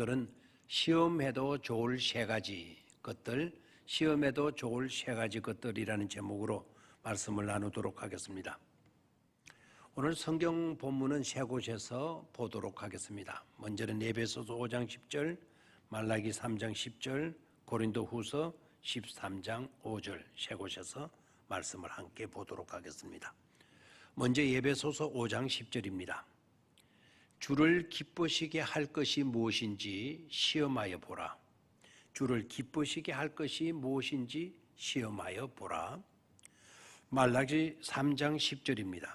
오늘은 시험해도 좋을 세 가지 것들, 시험해도 좋을 세 가지 것들이라는 제목으로 말씀을 나누도록 하겠습니다. 오늘 성경 본문은 세 곳에서 보도록 하겠습니다. 먼저는 에베소서 5장 10절, 말라기 3장 10절, 고린도후서 13장 5절 세 곳에서 말씀을 함께 보도록 하겠습니다. 먼저 에베소서 5장 10절입니다. 주를 기쁘시게 할 것이 무엇인지 시험하여 보라. 주를 기쁘시게 할 것이 무엇인지 시험하여 보라. 말라기 3장 10절입니다.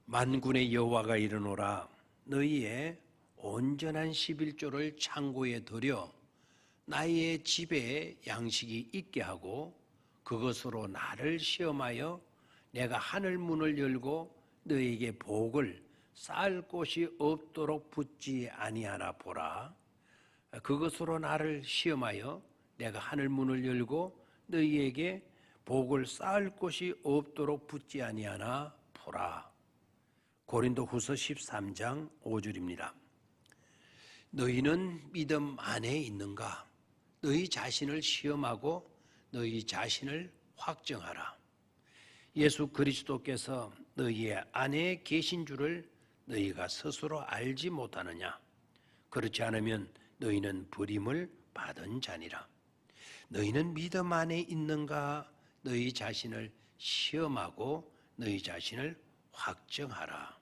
만군의 여호와가 이르노라. 너희의 온전한 11조를 창고에 들여 나의 집에 양식이 있게 하고 그것으로 나를 시험하여 내가 하늘 문을 열고 너희에게 복을 쌓을 곳이 없도록 붙지 아니하나 보라. 그것으로 나를 시험하여 내가 하늘 문을 열고 너희에게 복을 쌓을 곳이 없도록 붙지 아니하나 보라. 고린도후서 13장 5절입니다. 너희는 믿음 안에 있는가? 너희 자신을 시험하고 너희 자신을 확정하라. 예수 그리스도께서 너희의 안에 계신 줄을 너희가 스스로 알지 못하느냐? 그렇지 않으면 너희는 버림을 받은 자니라. 너희는 믿음 안에 있는가? 너희 자신을 시험하고 너희 자신을 확정하라.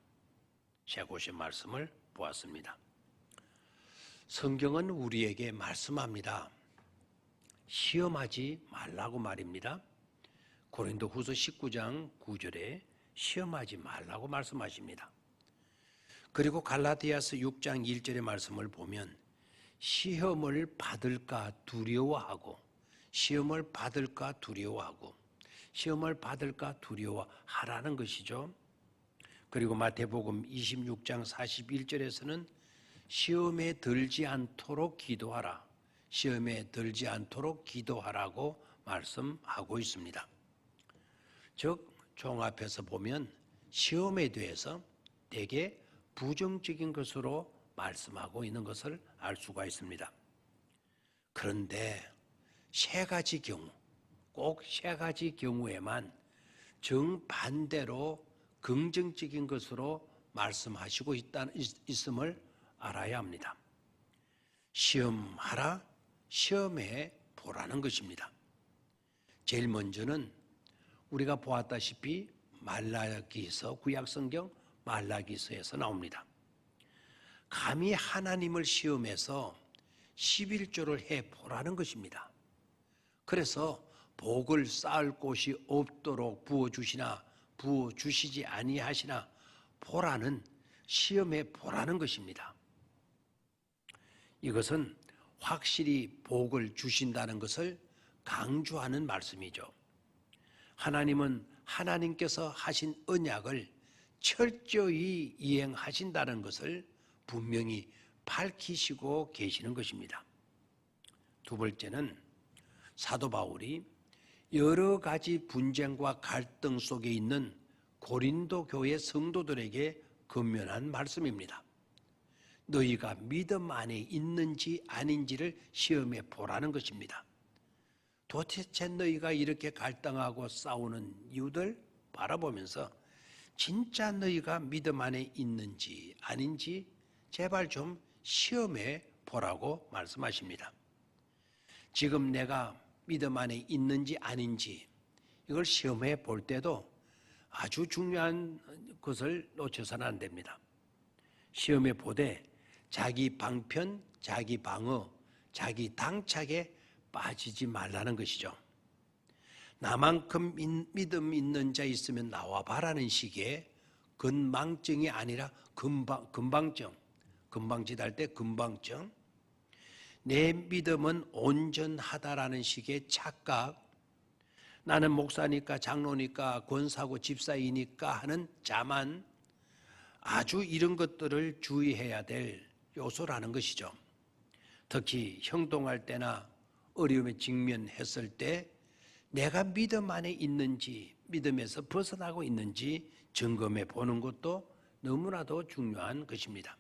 세 곳의 말씀을 보았습니다. 성경은 우리에게 말씀합니다. 시험하지 말라고 말입니다. 고린도후서 19장 9절에 시험하지 말라고 말씀하십니다. 그리고 갈라디아서 6장 1절의 말씀을 보면 시험을 받을까 두려워하고 시험을 받을까 두려워하고 시험을 받을까 두려워하라는 것이죠. 그리고 마태복음 26장 41절에서는 시험에 들지 않도록 기도하라. 시험에 들지 않도록 기도하라고 말씀하고 있습니다. 즉 종합해서 보면 시험에 대해서 되게 부정적인 것으로 말씀하고 있는 것을 알 수가 있습니다. 그런데 세 가지 경우, 꼭 세 가지 경우에만 정반대로 긍정적인 것으로 말씀하시고 있음을 알아야 합니다. 시험하라, 시험해 보라는 것입니다. 제일 먼저는 우리가 보았다시피 말라기서, 구약성경 말라기서에서 나옵니다. 감히 하나님을 시험해서 11조를 해보라는 것입니다. 그래서 복을 쌓을 곳이 없도록 부어주시지 아니하시나 보라는, 시험해 보라는 것입니다. 이것은 확실히 복을 주신다는 것을 강조하는 말씀이죠. 하나님은 하나님께서 하신 언약을 철저히 이행하신다는 것을 분명히 밝히시고 계시는 것입니다. 두 번째는 사도 바울이 여러 가지 분쟁과 갈등 속에 있는 고린도 교회 성도들에게 권면한 말씀입니다. 너희가 믿음 안에 있는지 아닌지를 시험해 보라는 것입니다. 도대체 너희가 이렇게 갈등하고 싸우는 이유들 바라보면서 진짜 너희가 믿음 안에 있는지 아닌지 제발 좀 시험해 보라고 말씀하십니다. 지금 내가 믿음 안에 있는지 아닌지 이걸 시험해 볼 때도 아주 중요한 것을 놓쳐서는 안 됩니다. 시험해 보되 자기 방편, 자기 방어, 자기 당착에 빠지지 말라는 것이죠. 나만큼 믿음 있는 자 있으면 나와봐라는 식의 건망증이 아니라 건방증, 건방지다 할 때 건방증, 내 믿음은 온전하다라는 식의 착각, 나는 목사니까 장로니까 권사고 집사이니까 하는 자만, 아주 이런 것들을 주의해야 될 요소라는 것이죠. 특히 형동할 때나 어려움에 직면했을 때 내가 믿음 안에 있는지, 믿음에서 벗어나고 있는지 점검해 보는 것도 너무나도 중요한 것입니다.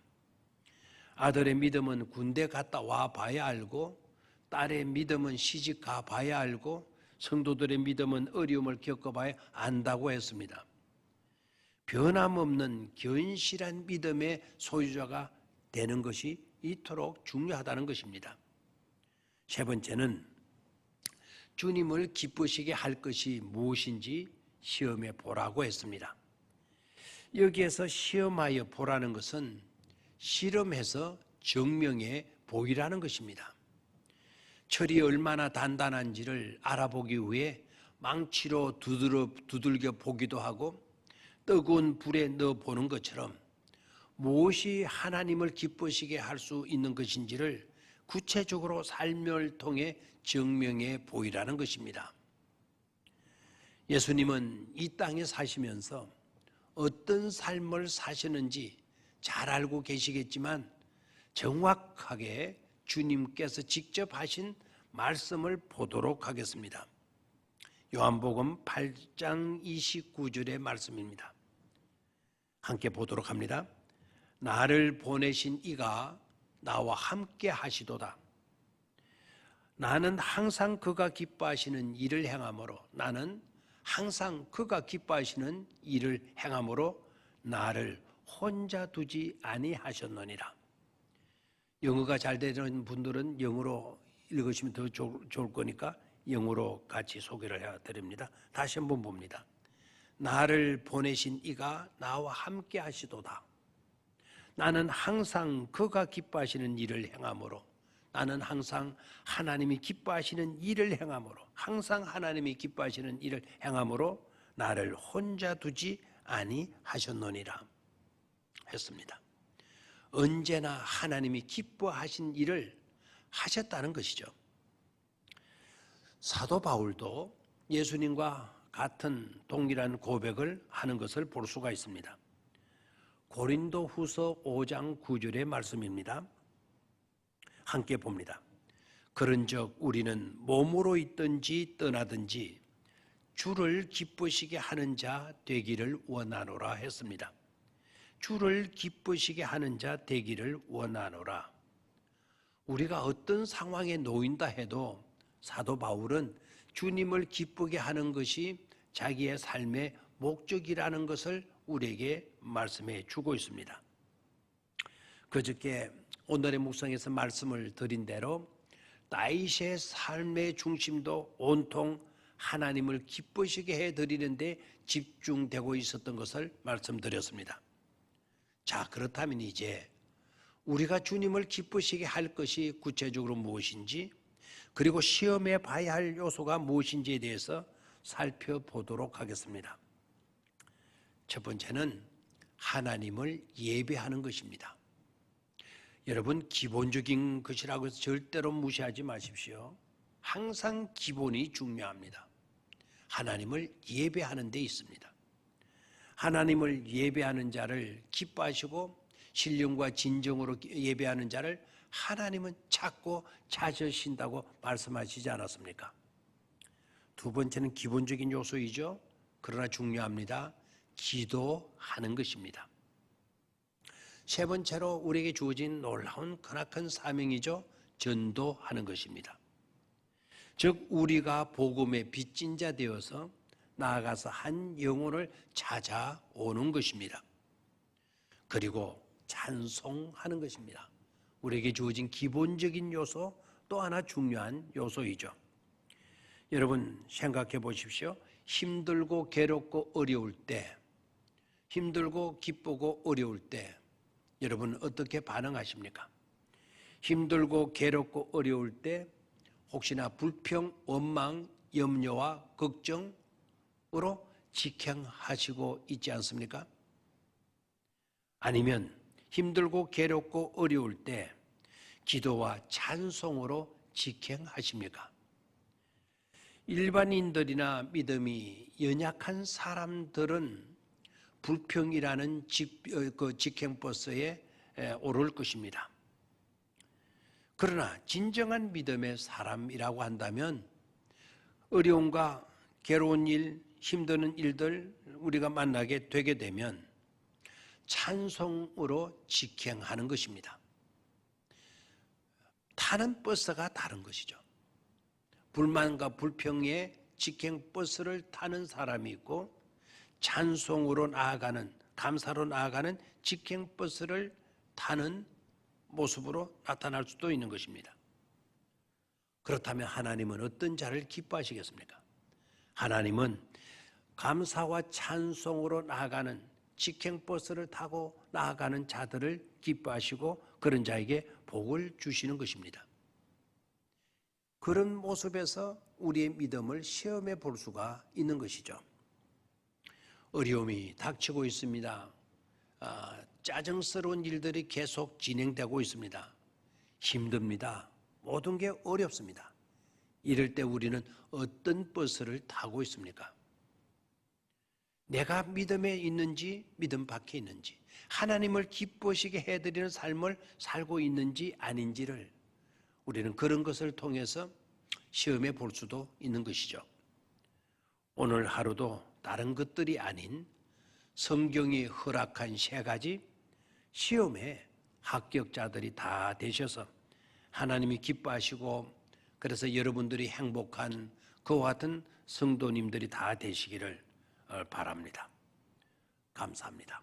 아들의 믿음은 군대 갔다 와 봐야 알고, 딸의 믿음은 시집 가 봐야 알고, 성도들의 믿음은 어려움을 겪어봐야 안다고 했습니다. 변함없는 견실한 믿음의 소유자가 되는 것이 이토록 중요하다는 것입니다. 세 번째는 주님을 기쁘시게 할 것이 무엇인지 시험해 보라고 했습니다. 여기에서 시험하여 보라는 것은 실험해서 증명해 보이라는 것입니다. 철이 얼마나 단단한지를 알아보기 위해 망치로 두들겨 보기도 하고 뜨거운 불에 넣어 보는 것처럼 무엇이 하나님을 기쁘시게 할 수 있는 것인지를 구체적으로 삶을 통해 증명해 보이라는 것입니다. 예수님은 이 땅에 사시면서 어떤 삶을 사시는지 잘 알고 계시겠지만 정확하게 주님께서 직접 하신 말씀을 보도록 하겠습니다. 요한복음 8장 29절의 말씀입니다. 함께 보도록 합니다. 나를 보내신 이가 나와 함께 하시도다. 나는 항상 그가 기뻐하시는 일을 행함으로 나는 항상 그가 기뻐하시는 일을 행함으로 나를 혼자 두지 아니하셨느니라. 영어가 잘 되는 분들은 영어로 읽으시면 더 좋을 거니까 영어로 같이 소개를 해드립니다. 다시 한번 봅니다. 나를 보내신 이가 나와 함께 하시도다. 나는 항상 그가 기뻐하시는 일을 행함으로 나는 항상 하나님이 기뻐하시는 일을 행함으로 항상 하나님이 기뻐하시는 일을 행함으로 나를 혼자 두지 아니하셨느니라 했습니다. 언제나 하나님이 기뻐하신 일을 하셨다는 것이죠. 사도 바울도 예수님과 같은 동일한 고백을 하는 것을 볼 수가 있습니다. 고린도후서 5장 9절의 말씀입니다. 함께 봅니다. 그런즉 우리는 몸으로 있든지 떠나든지 주를 기쁘시게 하는 자 되기를 원하노라 했습니다. 주를 기쁘시게 하는 자 되기를 원하노라. 우리가 어떤 상황에 놓인다 해도 사도 바울은 주님을 기쁘게 하는 것이 자기의 삶의 목적이라는 것을 우리에게 말씀해 주고 있습니다. 그저께 오늘의 묵상에서 말씀을 드린 대로 다윗의 삶의 중심도 온통 하나님을 기쁘시게 해드리는데 집중되고 있었던 것을 말씀드렸습니다. 자, 그렇다면 이제 우리가 주님을 기쁘시게 할 것이 구체적으로 무엇인지 그리고 시험해 봐야 할 요소가 무엇인지에 대해서 살펴보도록 하겠습니다. 첫 번째는 하나님을 예배하는 것입니다. 여러분, 기본적인 것이라고 해서 절대로 무시하지 마십시오. 항상 기본이 중요합니다. 하나님을 예배하는 데 있습니다. 하나님을 예배하는 자를 기뻐하시고 신령과 진정으로 예배하는 자를 하나님은 찾고 찾으신다고 말씀하시지 않았습니까? 두 번째는 기본적인 요소이죠. 그러나 중요합니다. 기도하는 것입니다. 세 번째로 우리에게 주어진 놀라운 크나큰 사명이죠. 전도하는 것입니다. 즉 우리가 복음의 빚진 자 되어서 나아가서 한 영혼을 찾아오는 것입니다. 그리고 찬송하는 것입니다. 우리에게 주어진 기본적인 요소, 또 하나 중요한 요소이죠. 여러분 생각해 보십시오. 힘들고 괴롭고 어려울 때, 힘들고 기쁘고 어려울 때 여러분 어떻게 반응하십니까? 힘들고 괴롭고 어려울 때 혹시나 불평, 원망, 염려와 걱정으로 직행하시고 있지 않습니까? 아니면 힘들고 괴롭고 어려울 때 기도와 찬송으로 직행하십니까? 일반인들이나 믿음이 연약한 사람들은 불평이라는 직행버스에 오를 것입니다. 그러나 진정한 믿음의 사람이라고 한다면 어려움과 괴로운 일, 힘드는 일들 우리가 만나게 되게 되면 찬송으로 직행하는 것입니다. 타는 버스가 다른 것이죠. 불만과 불평에 직행 버스를 타는 사람이 있고 찬송으로 나아가는, 감사로 나아가는 직행 버스를 타는 모습으로 나타날 수도 있는 것입니다. 그렇다면 하나님은 어떤 자를 기뻐하시겠습니까? 하나님은 감사와 찬송으로 나아가는 직행 버스를 타고 나아가는 자들을 기뻐하시고 그런 자에게 복을 주시는 것입니다. 그런 모습에서 우리의 믿음을 시험해 볼 수가 있는 것이죠. 어려움이 닥치고 있습니다. 짜증스러운 일들이 계속 진행되고 있습니다. 힘듭니다. 모든 게 어렵습니다. 이럴 때 우리는 어떤 버스를 타고 있습니까? 내가 믿음에 있는지 믿음 밖에 있는지, 하나님을 기쁘시게 해드리는 삶을 살고 있는지 아닌지를 우리는 그런 것을 통해서 시험해 볼 수도 있는 것이죠. 오늘 하루도 다른 것들이 아닌 성경이 허락한 3가지 시험에 합격자들이 다 되셔서 하나님이 기뻐하시고 그래서 여러분들이 행복한 그와 같은 성도님들이 다 되시기를 바랍니다. 감사합니다.